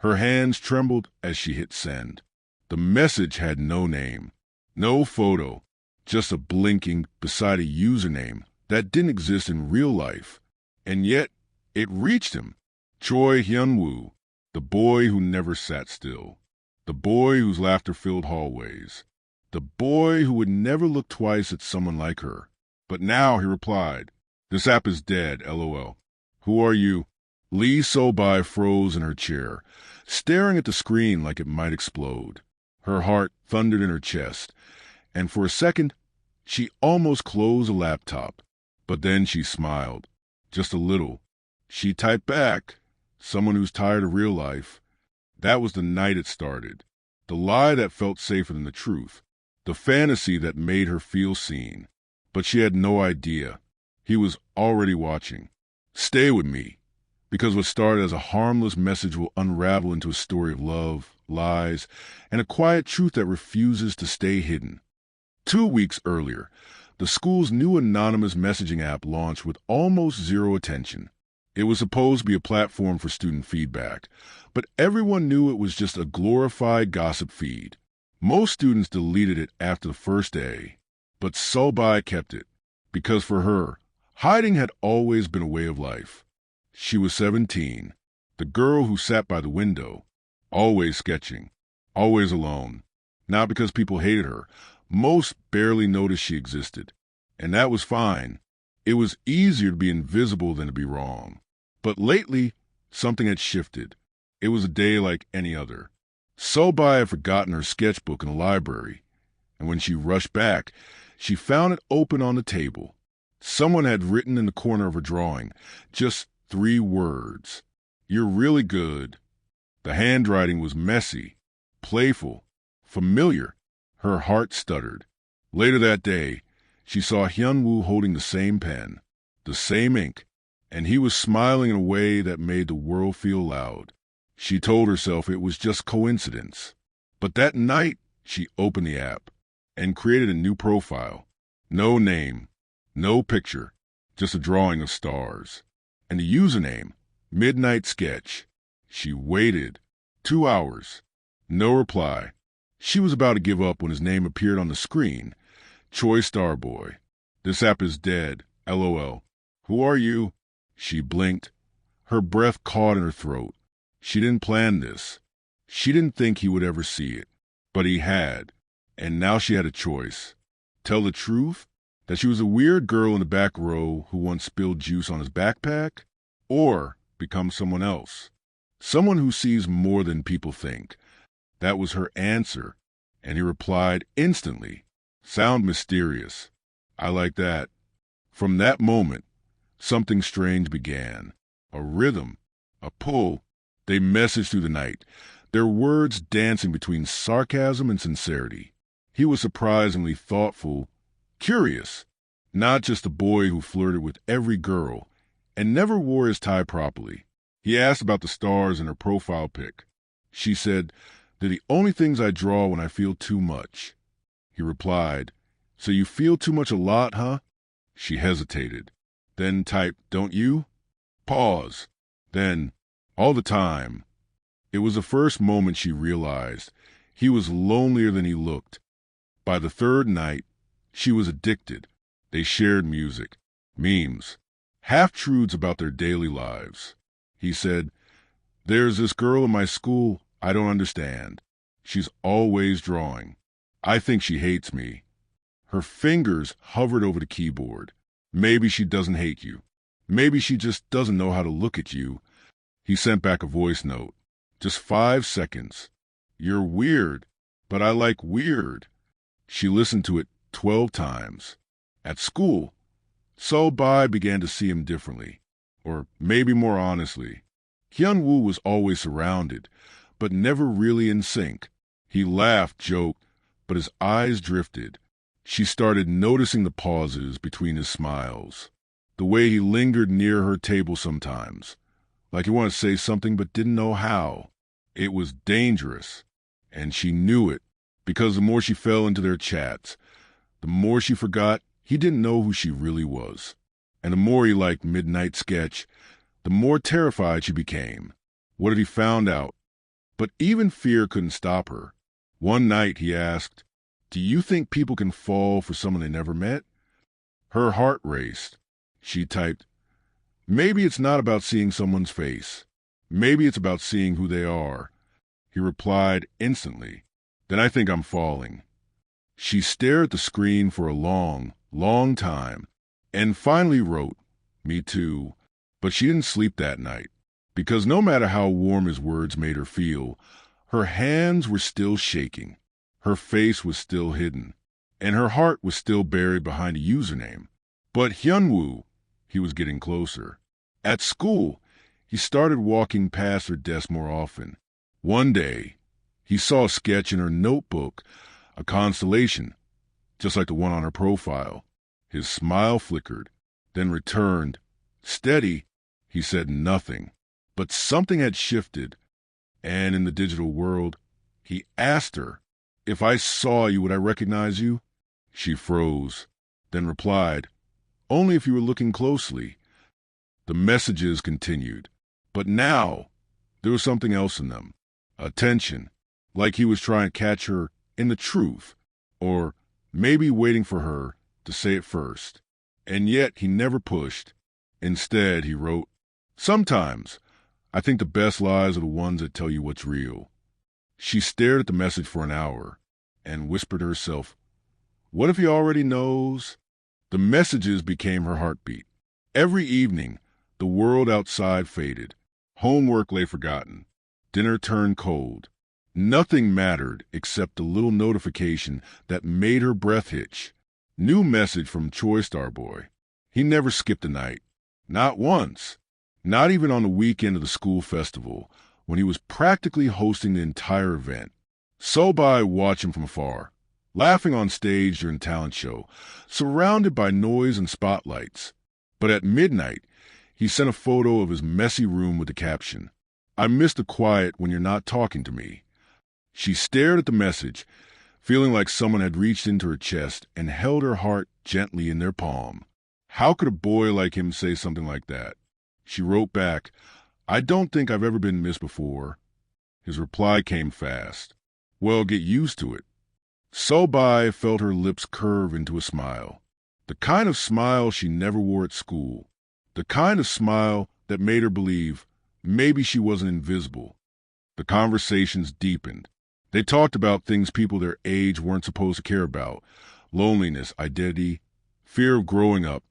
Her hands trembled as she hit send. The message had no name, no photo, just a blinking beside a username that didn't exist in real life. And yet, it reached him. Choi Hyun-woo, the boy who never sat still, the boy whose laughter filled hallways, the boy who would never look twice at someone like her. But now he replied, "This app is dead, LOL. Who are you?" Lee Seul-bi froze in her chair, staring at the screen like it might explode. Her heart thundered in her chest, and for a second, she almost closed the laptop. But then she smiled, just a little. She typed back, "Someone who's tired of real life." That was the night it started. The lie that felt safer than the truth. The fantasy that made her feel seen. But she had no idea. He was already watching. Stay with me. Because what started as a harmless message will unravel into a story of love, lies, and a quiet truth that refuses to stay hidden. 2 weeks earlier, the school's new anonymous messaging app launched with almost zero attention. It was supposed to be a platform for student feedback, but everyone knew it was just a glorified gossip feed. Most students deleted it after the first day, but Seul-bi kept it, because for her, hiding had always been a way of life. She was 17, the girl who sat by the window, always sketching, always alone. Not because people hated her. Most barely noticed she existed. And that was fine. It was easier to be invisible than to be wrong. But lately, something had shifted. It was a day like any other. Seul-bi had forgotten her sketchbook in the library, and when she rushed back, she found it open on the table. Someone had written in the corner of her drawing, just 3 words. "You're really good." The handwriting was messy, playful, familiar. Her heart stuttered. Later that day, she saw Hyun-woo holding the same pen, the same ink, and he was smiling in a way that made the world feel loud. She told herself it was just coincidence. But that night, she opened the app and created a new profile. No name, no picture, just a drawing of stars. And the username, Midnight Sketch. She waited. 2 hours. No reply. She was about to give up when his name appeared on the screen. Choi Starboy. "This app is dead, LOL. Who are you?" She blinked. Her breath caught in her throat. She didn't plan this. She didn't think he would ever see it. But he had. And now she had a choice. Tell the truth? That she was a weird girl in the back row who once spilled juice on his backpack? Or become someone else? Someone who sees more than people think. That was her answer. And he replied instantly. "Sound mysterious. I like that." From that moment, something strange began. A rhythm, a pull. They messaged through the night, their words dancing between sarcasm and sincerity. He was surprisingly thoughtful, curious, not just a boy who flirted with every girl and never wore his tie properly. He asked about the stars in her profile pic. She said, "They're the only things I draw when I feel too much." He replied, "So you feel too much a lot, huh?" She hesitated, then typed, "Don't you?" Pause. Then, "All the time." It was the first moment she realized he was lonelier than he looked. By the 3rd night, she was addicted. They shared music, memes, half-truths about their daily lives. He said, "There's this girl in my school I don't understand. She's always drawing. I think she hates me." Her fingers hovered over the keyboard. "Maybe she doesn't hate you. Maybe she just doesn't know how to look at you." He sent back a voice note. Just 5 seconds. "You're weird, but I like weird." She listened to it 12 times. At school, Seul-bi began to see him differently, or maybe more honestly. Hyun-woo was always surrounded, but never really in sync. He laughed, joked, but his eyes drifted. She started noticing the pauses between his smiles, the way he lingered near her table sometimes, like he wanted to say something but didn't know how. It was dangerous, and she knew it, because the more she fell into their chats, the more she forgot he didn't know who she really was. And the more he liked Midnight Sketch, the more terrified she became. What if he found out? But even fear couldn't stop her. One night he asked, "Do you think people can fall for someone they never met?" Her heart raced. She typed, "Maybe it's not about seeing someone's face. Maybe it's about seeing who they are." He replied instantly, "Then I think I'm falling." She stared at the screen for a long, long time and finally wrote, "Me too." But she didn't sleep that night because no matter how warm his words made her feel, her hands were still shaking, her face was still hidden, and her heart was still buried behind a username. But Hyun-woo, he was getting closer. At school, he started walking past her desk more often. One day, he saw a sketch in her notebook, a constellation, just like the one on her profile. His smile flickered, then returned. Steady, he said nothing. But something had shifted, and in the digital world, he asked her, "If I saw you, would I recognize you?" She froze, then replied, "Only if you were looking closely." The messages continued, but now there was something else in them. Attention, like he was trying to catch her in the truth, or maybe waiting for her to say it first. And yet he never pushed. Instead, he wrote, "Sometimes I think the best lies are the ones that tell you what's real." She stared at the message for an hour and whispered to herself, "What if he already knows?" The messages became her heartbeat. Every evening, the world outside faded. Homework lay forgotten. Dinner turned cold. Nothing mattered except the little notification that made her breath hitch. New message from Choi Starboy. He never skipped a night. Not once. Not even on the weekend of the school festival, when he was practically hosting the entire event. Seul-bi watched him from afar, laughing on stage during talent show, surrounded by noise and spotlights. But at midnight, he sent a photo of his messy room with the caption, "I miss the quiet when you're not talking to me." She stared at the message, feeling like someone had reached into her chest and held her heart gently in their palm. How could a boy like him say something like that? She wrote back, "I don't think I've ever been missed before." His reply came fast. "Well, get used to it." Seul-bi felt her lips curve into a smile. The kind of smile she never wore at school. The kind of smile that made her believe maybe she wasn't invisible. The conversations deepened. They talked about things people their age weren't supposed to care about. Loneliness, identity, fear of growing up.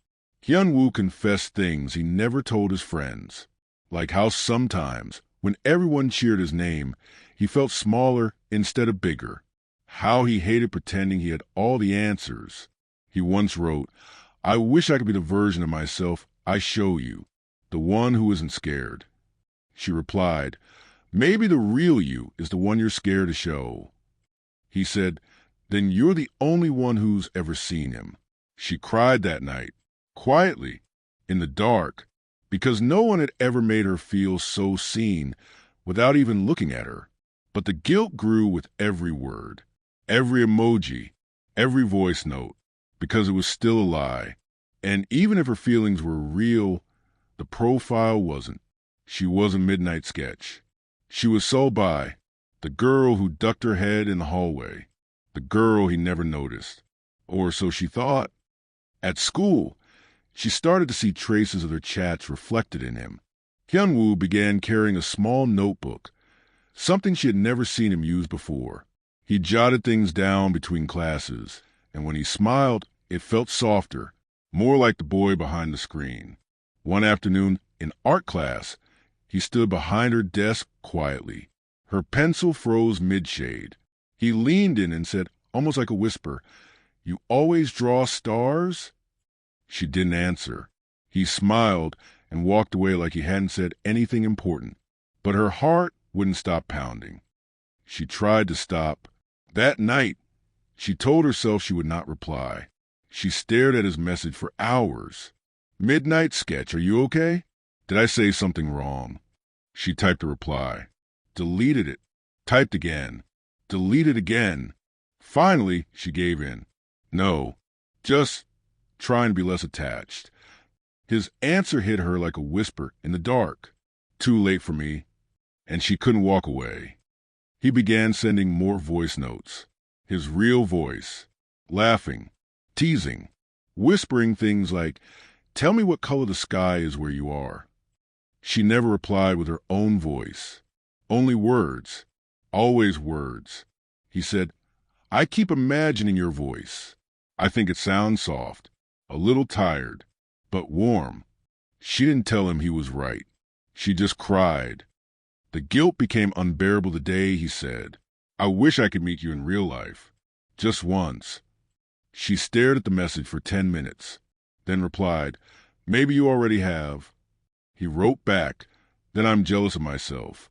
Hyun-woo confessed things he never told his friends. Like how sometimes, when everyone cheered his name, he felt smaller instead of bigger. How he hated pretending he had all the answers. He once wrote, "I wish I could be the version of myself I show you, the one who isn't scared." She replied, "Maybe the real you is the one you're scared to show." He said, "Then you're the only one who's ever seen him." She cried that night, quietly, in the dark, because no one had ever made her feel so seen without even looking at her. But the guilt grew with every word, every emoji, every voice note, because it was still a lie. And even if her feelings were real, the profile wasn't. She was a midnight sketch. She was Seul-bi, the girl who ducked her head in the hallway, the girl he never noticed. Or so she thought. At school, she started to see traces of their chats reflected in him. Hyun-woo began carrying a small notebook, something she had never seen him use before. He jotted things down between classes, and when he smiled, it felt softer, more like the boy behind the screen. One afternoon, in art class, he stood behind her desk quietly. Her pencil froze mid-shade. He leaned in and said, almost like a whisper, "You always draw stars?" She didn't answer. He smiled and walked away like he hadn't said anything important. But her heart wouldn't stop pounding. She tried to stop. That night, she told herself she would not reply. She stared at his message for hours. "Midnight sketch, are you okay? Did I say something wrong?" She typed a reply, deleted it, typed again, deleted again. Finally, she gave in. "No, just trying to be less attached." His answer hit her like a whisper in the dark. "Too late for me." And she couldn't walk away. He began sending more voice notes. His real voice. Laughing. Teasing. Whispering things like, "Tell me what color the sky is where you are." She never replied with her own voice. Only words. Always words. He said, "I keep imagining your voice. I think it sounds soft, a little tired, but warm." She didn't tell him he was right. She just cried. The guilt became unbearable the day he said, "I wish I could meet you in real life. Just once." She stared at the message for 10 minutes, then replied, "Maybe you already have." He wrote back, "Then I'm jealous of myself."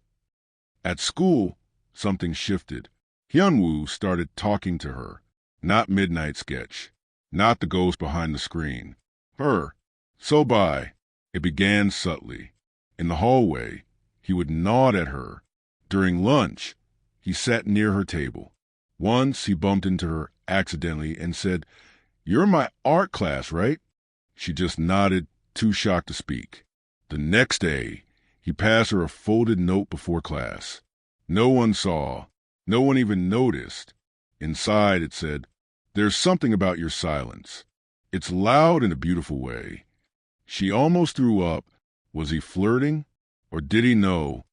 At school, something shifted. Hyun-woo started talking to her. Not Midnight Sketch. Not the ghost behind the screen. Her. Seul-bi. It began subtly. In the hallway, he would nod at her. During lunch, he sat near her table. Once he bumped into her accidentally and said, "You're in my art class, right?" She just nodded, too shocked to speak. The next day, he passed her a folded note before class. No one saw. No one even noticed. Inside it said, "There's something about your silence. It's loud in a beautiful way." She almost threw up. Was he flirting? Or did he know?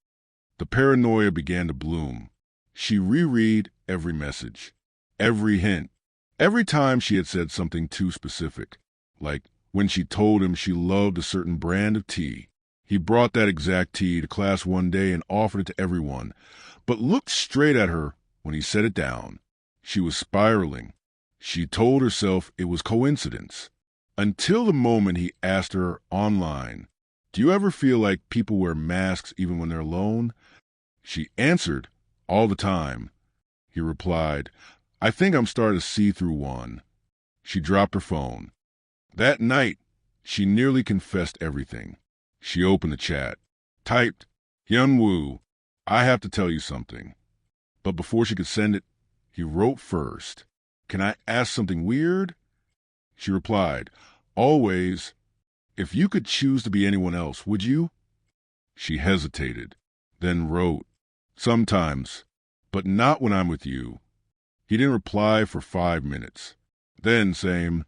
The paranoia began to bloom. She reread every message, every hint, every time she had said something too specific, like when she told him she loved a certain brand of tea. He brought that exact tea to class one day and offered it to everyone, but looked straight at her when he set it down. She was spiraling. She told herself it was coincidence. Until the moment he asked her online, "Do you ever feel like people wear masks even when they're alone?" She answered, "All the time." He replied, "I think I'm starting to see through one." She dropped her phone. That night, she nearly confessed everything. She opened the chat, typed, "Hyun-woo, I have to tell you something." But before she could send it, he wrote first, "Can I ask something weird?" She replied, "Always. If you could choose to be anyone else, would you?" She hesitated, then wrote, "Sometimes, but not when I'm with you." He didn't reply for 5 minutes. Then, same.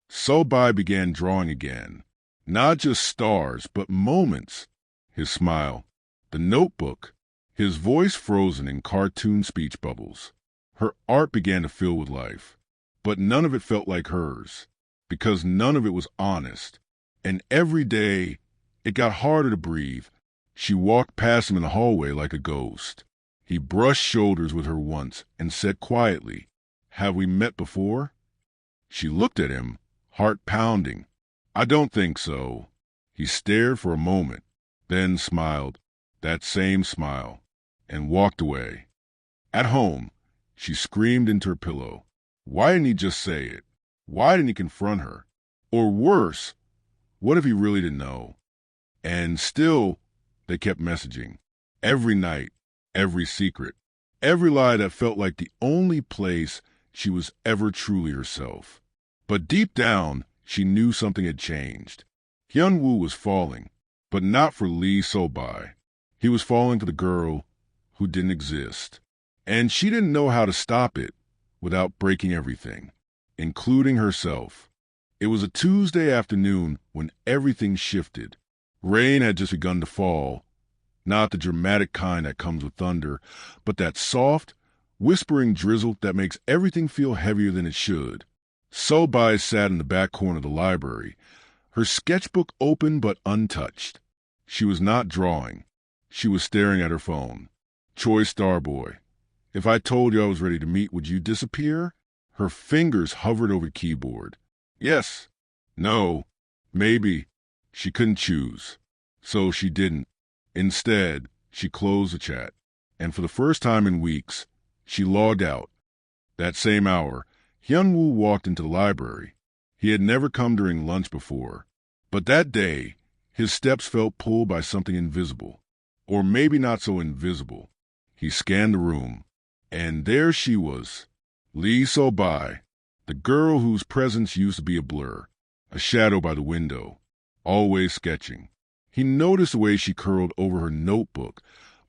Seul-bi began drawing again. Not just stars, but moments. His smile, the notebook, his voice frozen in cartoon speech bubbles. Her art began to fill with life, but none of it felt like hers, because none of it was honest. And every day, it got harder to breathe. She walked past him in the hallway like a ghost. He brushed shoulders with her once and said quietly, "Have we met before?" She looked at him, heart pounding. "I don't think so." He stared for a moment, then smiled, that same smile, and walked away. At home, she screamed into her pillow. Why didn't he just say it? Why didn't he confront her? Or worse, what if he really didn't know? And still, they kept messaging. Every night, every secret, every lie that felt like the only place she was ever truly herself. But deep down, she knew something had changed. Hyun-woo was falling, but not for Lee Seul-bi. He was falling for the girl who didn't exist. And she didn't know how to stop it without breaking everything, including herself. It was a Tuesday afternoon when everything shifted. Rain had just begun to fall, not the dramatic kind that comes with thunder, but that soft, whispering drizzle that makes everything feel heavier than it should. Seul-bi sat in the back corner of the library, her sketchbook open but untouched. She was not drawing. She was staring at her phone. Choi Starboy. If I told you I was ready to meet, would you disappear? Her fingers hovered over the keyboard. Yes. No. Maybe. She couldn't choose. So she didn't. Instead, she closed the chat. And for the first time in weeks, she logged out. That same hour, Hyun-woo walked into the library. He had never come during lunch before. But that day, his steps felt pulled by something invisible. Or maybe not so invisible. He scanned the room. And there she was, Lee Seul-bi, the girl whose presence used to be a blur, a shadow by the window, always sketching. He noticed the way she curled over her notebook,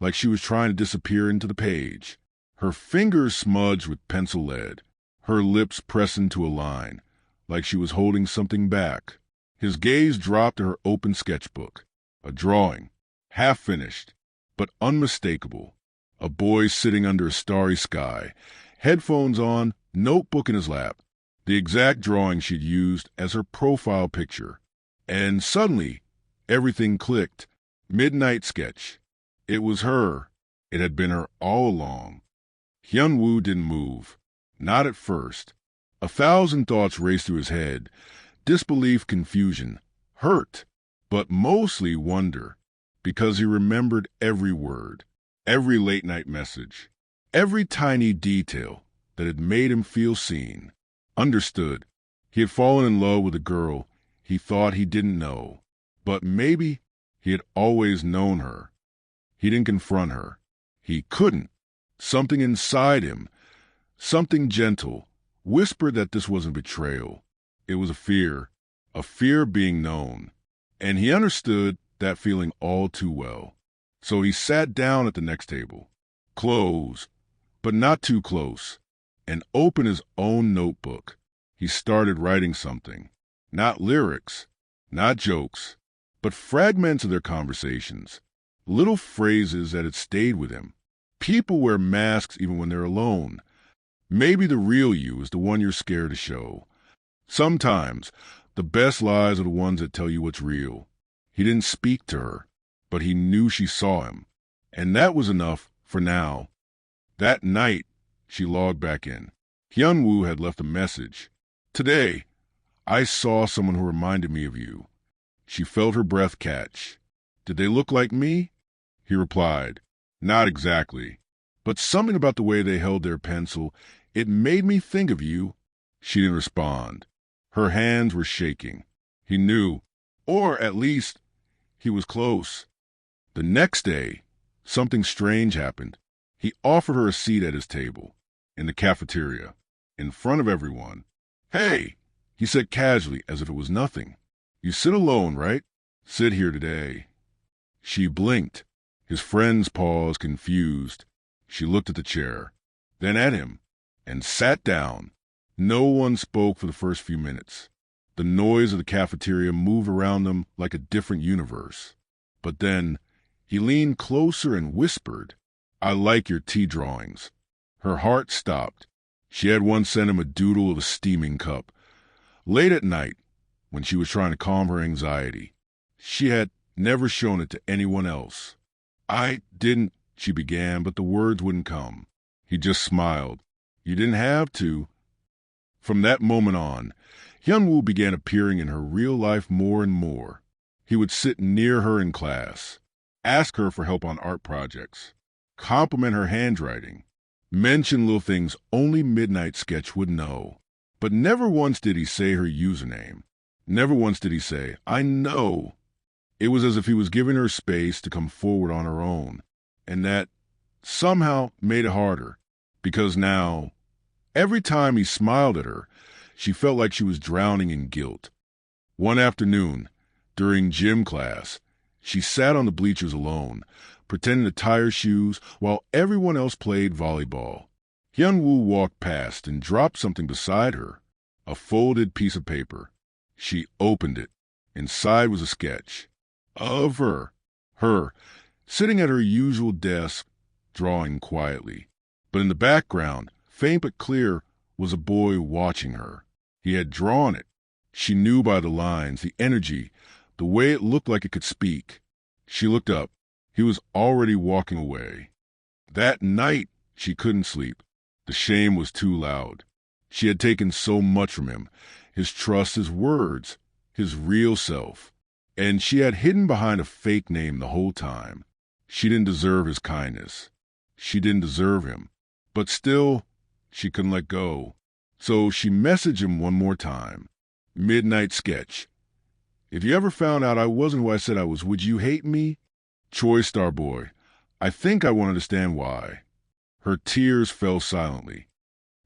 like she was trying to disappear into the page. Her fingers smudged with pencil lead, her lips pressed into a line, like she was holding something back. His gaze dropped to her open sketchbook. A drawing, half finished, but unmistakable. A boy sitting under a starry sky, headphones on, notebook in his lap. The exact drawing she'd used as her profile picture. And suddenly, everything clicked. Midnight sketch. It was her. It had been her all along. Hyun-woo didn't move. Not at first. 1,000 thoughts raced through his head. Disbelief, confusion, hurt, but mostly wonder, because he remembered every word, every late-night message, every tiny detail that had made him feel seen, understood. He had fallen in love with a girl he thought he didn't know, but maybe he had always known her. He didn't confront her. He couldn't. Something inside him, something gentle, whispered that this wasn't betrayal. It was a fear of being known, and he understood that feeling all too well. So he sat down at the next table, close, but not too close, and opened his own notebook. He started writing something, not lyrics, not jokes, but fragments of their conversations, little phrases that had stayed with him. People wear masks even when they're alone. Maybe the real you is the one you're scared to show. Sometimes, the best lies are the ones that tell you what's real. He didn't speak to her, but he knew she saw him. And that was enough for now. That night, she logged back in. Hyun-woo had left a message. Today, I saw someone who reminded me of you. She felt her breath catch. Did they look like me? He replied, not exactly, but something about the way they held their pencil, it made me think of you. She didn't respond. Her hands were shaking. He knew, or at least, he was close. The next day, something strange happened. He offered her a seat at his table, in the cafeteria, in front of everyone. Hey, he said casually, as if it was nothing. You sit alone, right? Sit here today. She blinked. His friends paused, confused. She looked at the chair, then at him, and sat down. No one spoke for the first few minutes. The noise of the cafeteria moved around them like a different universe. But then, he leaned closer and whispered, I like your tea drawings. Her heart stopped. She had once sent him a doodle of a steaming cup. Late at night, when she was trying to calm her anxiety, she had never shown it to anyone else. I didn't, she began, but the words wouldn't come. He just smiled. You didn't have to. From that moment on, Hyun-woo began appearing in her real life more and more. He would sit near her in class, ask her for help on art projects, compliment her handwriting, mention little things only Midnight Sketch would know. But never once did he say her username. Never once did he say, I know. It was as if he was giving her space to come forward on her own, and that somehow made it harder, because now, every time he smiled at her, she felt like she was drowning in guilt. One afternoon, during gym class, she sat on the bleachers alone, pretending to tie her shoes while everyone else played volleyball. Hyun-woo walked past and dropped something beside her, a folded piece of paper. She opened it. Inside was a sketch of her, sitting at her usual desk, drawing quietly. But in the background, faint but clear, was a boy watching her. He had drawn it. She knew by the lines, the energy, the way it looked like it could speak. She looked up. He was already walking away. That night, she couldn't sleep. The shame was too loud. She had taken so much from him, his trust, his words, his real self. And she had hidden behind a fake name the whole time. She didn't deserve his kindness. She didn't deserve him. But still, she couldn't let go. So she messaged him one more time. Midnight Sketch. If you ever found out I wasn't who I said I was, would you hate me? Choi Starboy. I think I won't understand why. Her tears fell silently.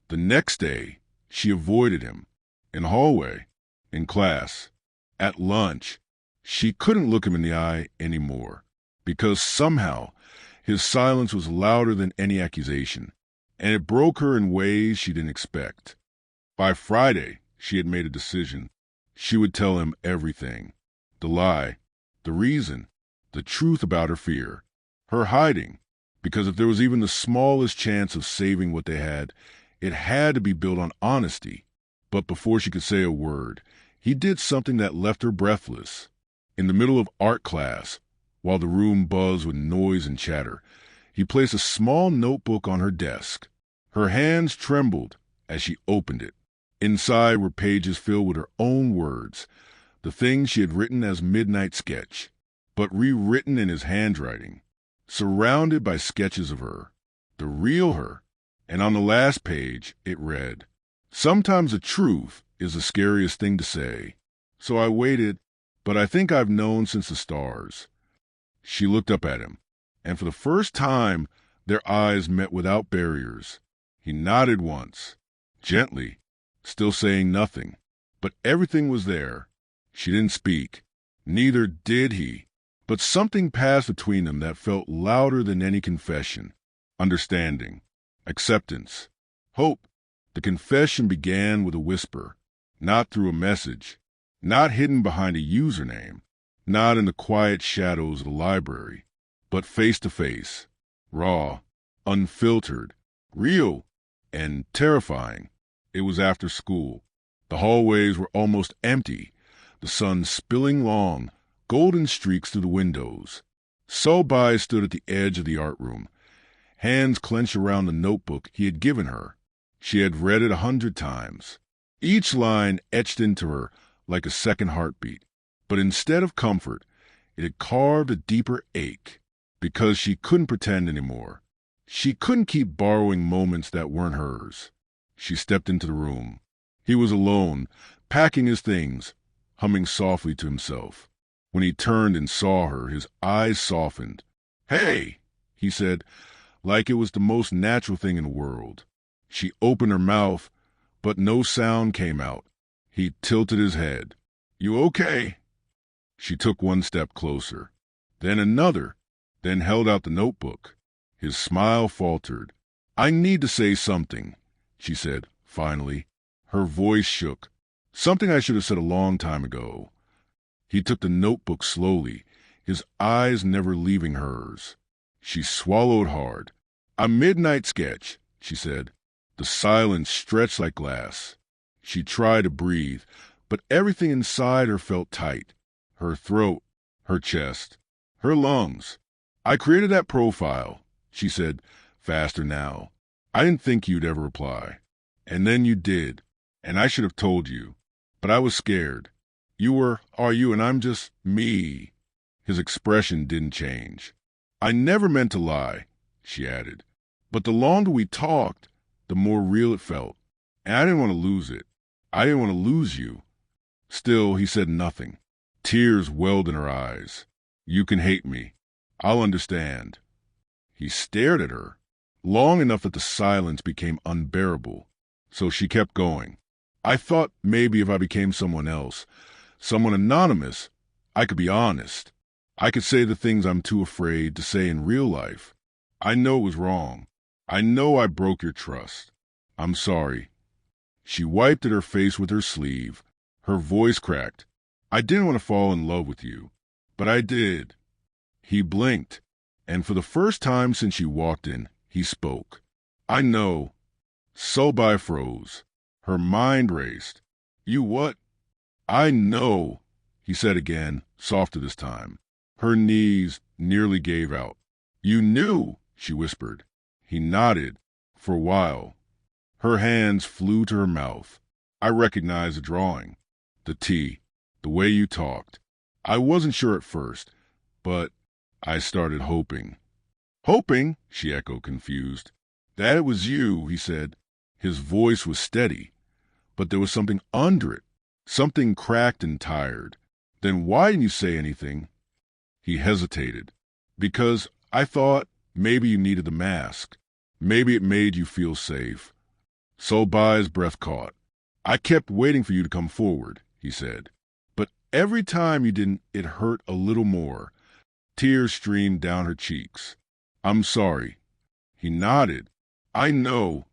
The next day, she avoided him. In the hallway, in class, at lunch. She couldn't look him in the eye anymore, because somehow His silence was louder than any accusation, and it broke her in ways she didn't expect. By Friday, she had made a decision. She would tell him everything. The lie, the reason, the truth about her fear, her hiding, because if there was even the smallest chance of saving what they had, it had to be built on honesty. But before she could say a word, he did something that left her breathless. In the middle of art class, while the room buzzed with noise and chatter, he placed a small notebook on her desk. Her hands trembled as she opened it. Inside were pages filled with her own words, the things she had written as midnight sketch, but rewritten in his handwriting, surrounded by sketches of her, the real her. And on the last page, it read, "Sometimes the truth is the scariest thing to say. So I waited, but I think I've known since the stars." She looked up at him, and for the first time, their eyes met without barriers. He nodded once, gently, still saying nothing, but everything was there. She didn't speak. Neither did he. But something passed between them that felt louder than any confession. Understanding, acceptance, hope. The confession began with a whisper, not through a message, not hidden behind a username, not in the quiet shadows of the library, but face to face, raw, unfiltered, real, and terrifying. It was after school. The hallways were almost empty, the sun spilling long, golden streaks through the windows. Seul-bi stood at the edge of the art room, hands clenched around the notebook he had given her. She had read it 100 times, each line etched into her like a second heartbeat. But instead of comfort, it had carved a deeper ache, because she couldn't pretend anymore. She couldn't keep borrowing moments that weren't hers. She stepped into the room. He was alone, packing his things, humming softly to himself. When he turned and saw her, his eyes softened. "Hey," he said, like it was the most natural thing in the world. She opened her mouth, but no sound came out. He tilted his head. "You okay?" She took one step closer, then another, then held out the notebook. His smile faltered. "I need to say something," she said, finally. Her voice shook. "Something I should have said a long time ago." He took the notebook slowly, his eyes never leaving hers. She swallowed hard. "A midnight sketch," she said. The silence stretched like glass. She tried to breathe, but everything inside her felt tight. Her throat, her chest, her lungs. "I created that profile," she said, faster now. "I didn't think you'd ever reply. And then you did, and I should have told you. But I was scared. Are you, and I'm just me." His expression didn't change. "I never meant to lie," she added. "But the longer we talked, the more real it felt. And I didn't want to lose it. I didn't want to lose you." Still, he said nothing. Tears welled in her eyes. "You can hate me. I'll understand." He stared at her, long enough that the silence became unbearable. So she kept going. "I thought maybe if I became someone else, someone anonymous, I could be honest. I could say the things I'm too afraid to say in real life. I know it was wrong. I know I broke your trust. I'm sorry." She wiped at her face with her sleeve. Her voice cracked. "I didn't want to fall in love with you, but I did." He blinked, and for the first time since she walked in, he spoke. "I know." Seul-bi froze. Her mind raced. "You what?" "I know," he said again, softer this time. Her knees nearly gave out. "You knew," she whispered. He nodded, for a while. Her hands flew to her mouth. "I recognized the drawing, the T, the way you talked. I wasn't sure at first, but I started hoping." "Hoping?" she echoed, confused. "That it was you," he said. His voice was steady, but there was something under it, something cracked and tired. "Then why didn't you say anything?" He hesitated. "Because I thought maybe you needed the mask. Maybe it made you feel safe." Seul-bi's breath caught. "I kept waiting for you to come forward," he said. "But every time you didn't, it hurt a little more." Tears streamed down her cheeks. I'm sorry. He nodded. I know.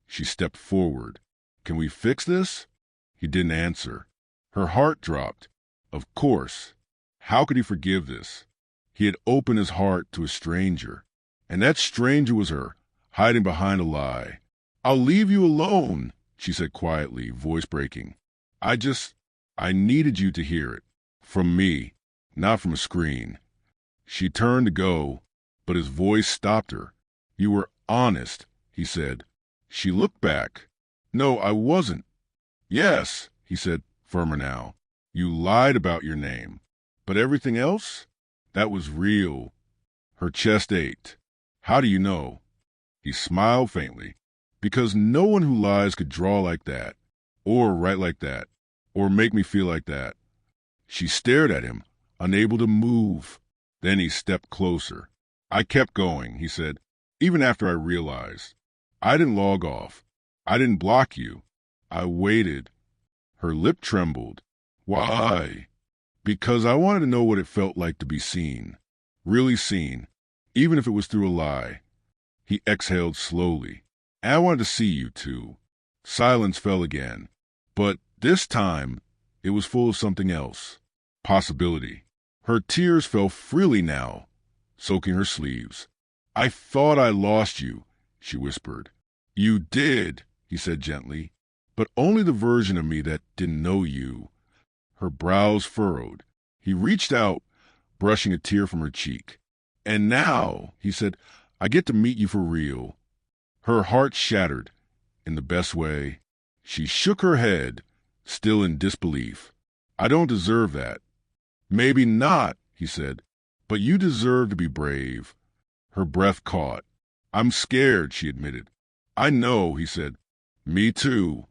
She stepped forward. Can we fix this? He didn't answer. Her heart dropped. Of course. How could he forgive this? He had opened his heart to a stranger, and that stranger was her, hiding behind a lie. I'll leave you alone, she said quietly, voice breaking. I needed you to hear it. From me, not from a screen. She turned to go, but his voice stopped her. You were honest, he said. She looked back. No, I wasn't. Yes, he said, firmer now. You lied about your name. But everything else? That was real. Her chest ached. How do you know? He smiled faintly. Because no one who lies could draw like that, or write like that, or make me feel like that. She stared at him, unable to move. Then he stepped closer. I kept going, he said, even after I realized. I didn't log off. I didn't block you. I waited. Her lip trembled. Why? Because I wanted to know what it felt like to be seen. Really seen, even if it was through a lie. He exhaled slowly. And I wanted to see you, too. Silence fell again. But this time, it was full of something else. Possibility. Her tears fell freely now, soaking her sleeves. I thought I lost you, she whispered. You did, he said gently, but only the version of me that didn't know you. Her brows furrowed. He reached out, brushing a tear from her cheek. And now, he said, I get to meet you for real. Her heart shattered, in the best way. She shook her head, still in disbelief. I don't deserve that. Maybe not, he said, but you deserve to be brave. Her breath caught. I'm scared, she admitted. I know, he said. Me too.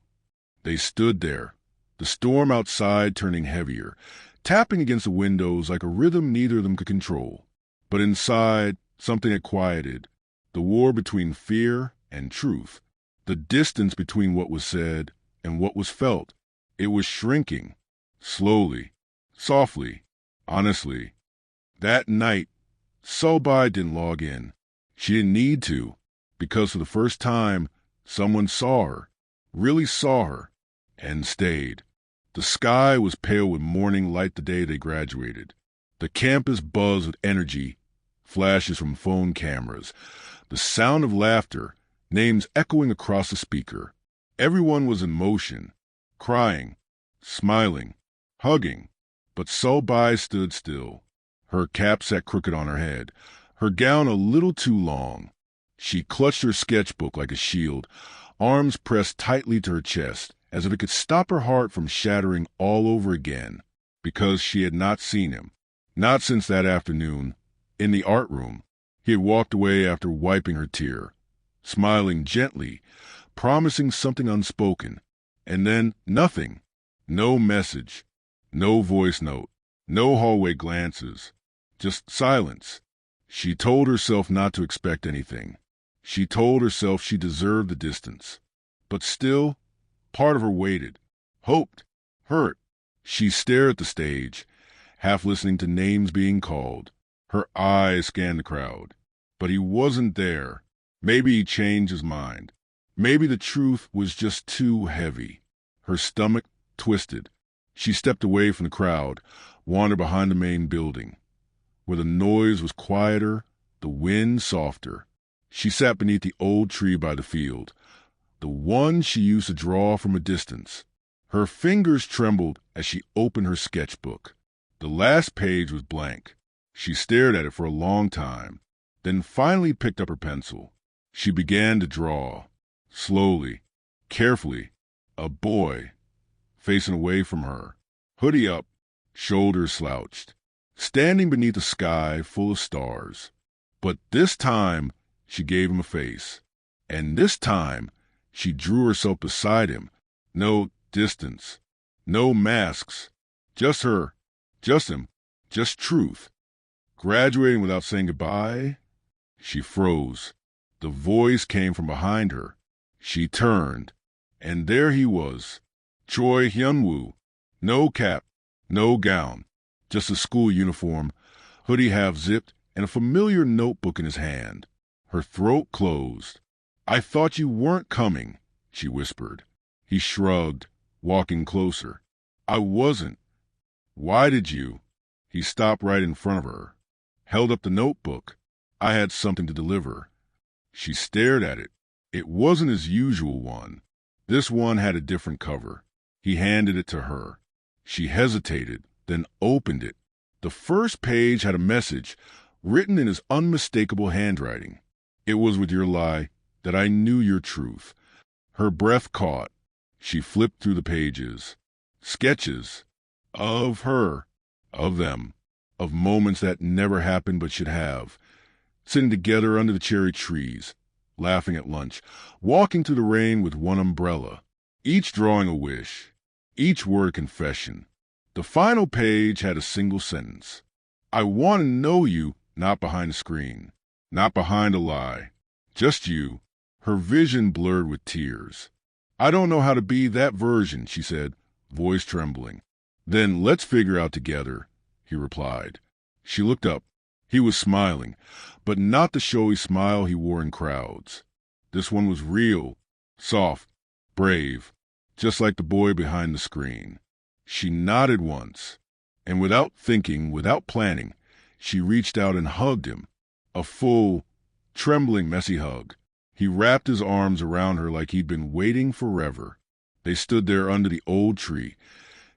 They stood there, the storm outside turning heavier, tapping against the windows like a rhythm neither of them could control. But inside, something had quieted. The war between fear and truth. The distance between what was said and what was felt. It was shrinking. Slowly. Softly. Honestly. That night, Seul-bi didn't log in. She didn't need to, because for the first time, someone saw her. Really saw her. And stayed. The sky was pale with morning light the day they graduated. The campus buzzed with energy, flashes from phone cameras, the sound of laughter, names echoing across the speaker. Everyone was in motion, crying, smiling, hugging, but Seul-bi stood still. Her cap sat crooked on her head, her gown a little too long. She clutched her sketchbook like a shield, arms pressed tightly to her chest, as if it could stop her heart from shattering all over again, because she had not seen him. Not since that afternoon, in the art room. He had walked away after wiping her tear, smiling gently, promising something unspoken, and then nothing. No message, no voice note, no hallway glances, just silence. She told herself not to expect anything. She told herself she deserved the distance. But still, part of her waited, hoped, hurt. She stared at the stage, half listening to names being called. Her eyes scanned the crowd. But he wasn't there. Maybe he changed his mind. Maybe the truth was just too heavy. Her stomach twisted. She stepped away from the crowd, wandered behind the main building, where the noise was quieter, the wind softer. She sat beneath the old tree by the field, the one she used to draw from a distance. Her fingers trembled as she opened her sketchbook. The last page was blank. She stared at it for a long time, then finally picked up her pencil. She began to draw, slowly, carefully, a boy, facing away from her, hoodie up, shoulders slouched, standing beneath a sky full of stars. But this time, she gave him a face. And this time, she drew herself beside him. No distance, no masks, just her, just him, just truth. Graduating without saying goodbye? She froze. The voice came from behind her. She turned, and there he was, Choi Hyun-woo. No cap, no gown, just a school uniform, hoodie half zipped and a familiar notebook in his hand. Her throat closed. "I thought you weren't coming," she whispered. He shrugged, walking closer. "I wasn't." "Why did you?" He stopped right in front of her, held up the notebook. "I had something to deliver." She stared at it. It wasn't his usual one. This one had a different cover. He handed it to her. She hesitated, then opened it. The first page had a message, written in his unmistakable handwriting. "It was with your lie that I knew your truth." Her breath caught. She flipped through the pages. Sketches. Of her. Of them. Of moments that never happened but should have. Sitting together under the cherry trees, laughing at lunch, walking through the rain with one umbrella, each drawing a wish, each word confession. The final page had a single sentence. "I want to know you, not behind a screen, not behind a lie. Just you." Her vision blurred with tears. "I don't know how to be that version," she said, voice trembling. "Then let's figure out together," he replied. She looked up. He was smiling, but not the showy smile he wore in crowds. This one was real, soft, brave, just like the boy behind the screen. She nodded once, and without thinking, without planning, she reached out and hugged him. A full, trembling, messy hug. He wrapped his arms around her like he'd been waiting forever. They stood there under the old tree,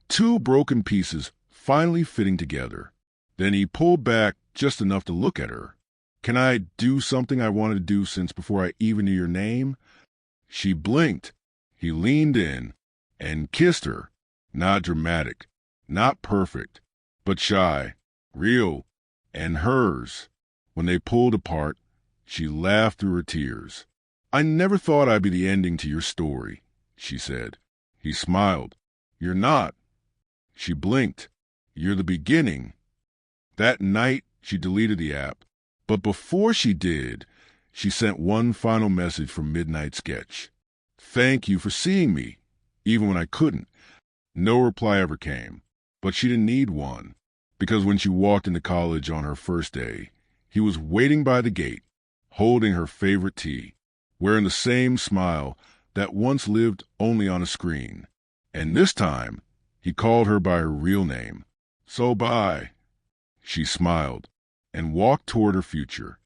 two broken pieces finally fitting together. Then he pulled back just enough to look at her. "Can I do something I wanted to do since before I even knew your name?" She blinked. He leaned in and kissed her. Not dramatic, not perfect, but shy, real, and hers. When they pulled apart, she laughed through her tears. "I never thought I'd be the ending to your story," she said. He smiled. "You're not." She blinked. "You're the beginning." That night, she deleted the app. But before she did, she sent one final message from Midnight Sketch. "Thank you for seeing me, even when I couldn't." No reply ever came, but she didn't need one, because when she walked into college on her first day, he was waiting by the gate, holding her favorite tea, wearing the same smile that once lived only on a screen. And this time, he called her by her real name. "Seul-bi." She smiled and walked toward her future.